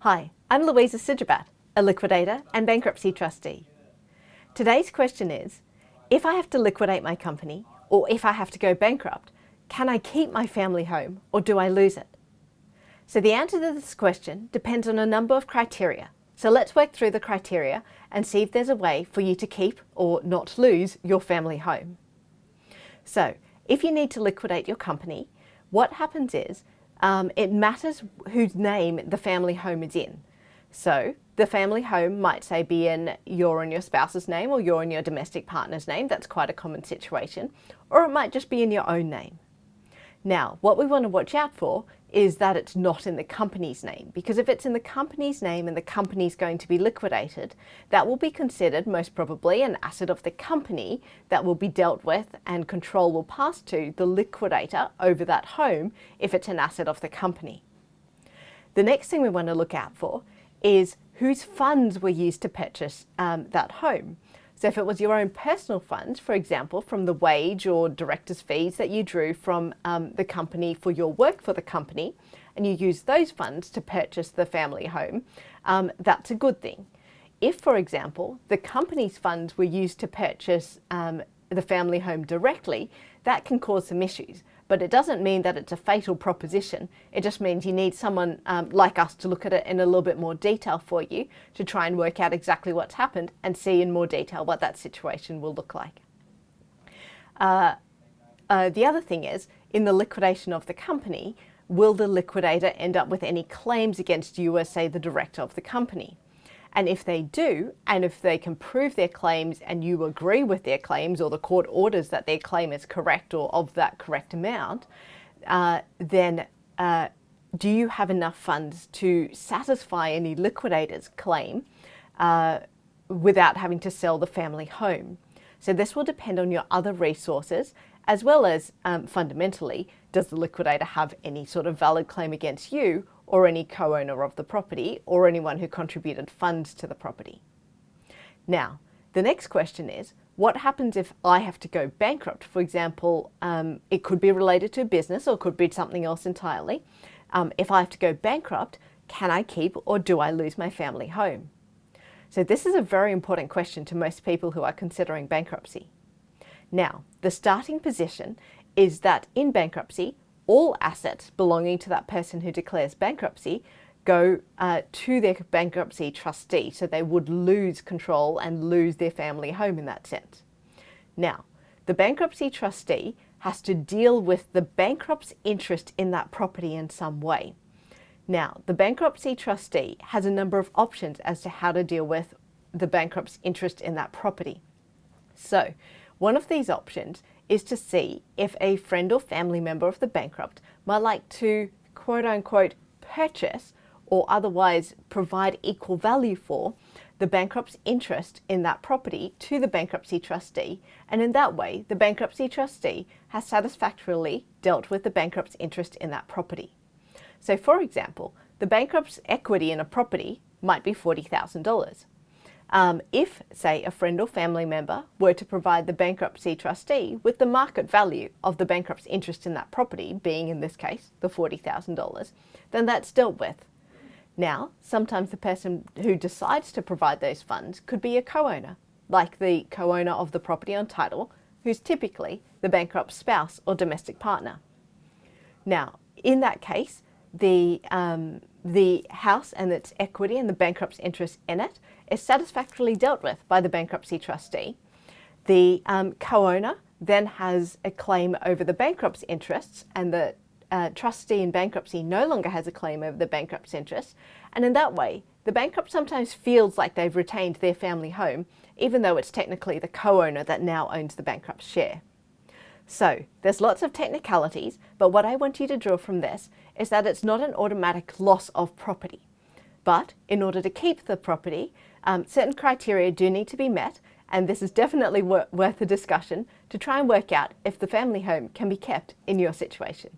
Hi, I'm Louisa Sijabat, a liquidator and bankruptcy trustee. Today's question is, if I have to liquidate my company or if I have to go bankrupt, can I keep my family home or do I lose it? So the answer to this question depends on a number of criteria. So let's work through the criteria and see if there's a way for you to keep or not lose your family home. So if you need to liquidate your company, what happens is it matters whose name the family home is in. So the family home might say be in your and your spouse's name or your and your domestic partner's name. That's quite a common situation. Or it might just be in your own name. Now, what we want to watch out for is that it's not in the company's name, because if it's in the company's name and the company's going to be liquidated, that will be considered most probably an asset of the company that will be dealt with, and control will pass to the liquidator over that home if it's an asset of the company. The next thing we want to look out for is whose funds were used to purchase that home. So if it was your own personal funds, for example, from the wage or director's fees that you drew from the company for your work for the company, and you use those funds to purchase the family home, that's a good thing. If, for example, the company's funds were used to purchase the family home directly, that can cause some issues. But it doesn't mean that it's a fatal proposition. It just means you need someone like us to look at it in a little bit more detail for you to try and work out exactly what's happened and see in more detail what that situation will look like. The other thing is, in the liquidation of the company, will the liquidator end up with any claims against you as, say, the director of the company? And if they do, and if they can prove their claims and you agree with their claims, or the court orders that their claim is correct or of that correct amount, then do you have enough funds to satisfy any liquidator's claim without having to sell the family home? So this will depend on your other resources, as well as fundamentally, does the liquidator have any sort of valid claim against you or any co-owner of the property or anyone who contributed funds to the property? Now, the next question is, what happens if I have to go bankrupt? For example, it could be related to a business or could be something else entirely. If I have to go bankrupt, can I keep or do I lose my family home? So this is a very important question to most people who are considering bankruptcy. Now, the starting position is that in bankruptcy, all assets belonging to that person who declares bankruptcy go to their bankruptcy trustee, so they would lose control and lose their family home in that sense. Now, the bankruptcy trustee has to deal with the bankrupt's interest in that property in some way. Now, the bankruptcy trustee has a number of options as to how to deal with the bankrupt's interest in that property. So, one of these options is to see if a friend or family member of the bankrupt might like to, quote unquote, purchase or otherwise provide equal value for the bankrupt's interest in that property to the bankruptcy trustee, and in that way the bankruptcy trustee has satisfactorily dealt with the bankrupt's interest in that property. So for example, the bankrupt's equity in a property might be $40,000. If, say, a friend or family member were to provide the bankruptcy trustee with the market value of the bankrupt's interest in that property, being in this case the $40,000, then that's dealt with. Now, sometimes the person who decides to provide those funds could be a co-owner, like the co-owner of the property on title, who's typically the bankrupt spouse or domestic partner. Now, in that case, the house and its equity and the bankrupt's interest in it is satisfactorily dealt with by the bankruptcy trustee. The co-owner then has a claim over the bankrupt's interests, and the trustee in bankruptcy no longer has a claim over the bankrupt's interests, and in that way the bankrupt sometimes feels like they've retained their family home, even though it's technically the co-owner that now owns the bankrupt's share. So there's lots of technicalities, but what I want you to draw from this is that it's not an automatic loss of property. But in order to keep the property, certain criteria do need to be met, and this is definitely worth a discussion to try and work out if the family home can be kept in your situation.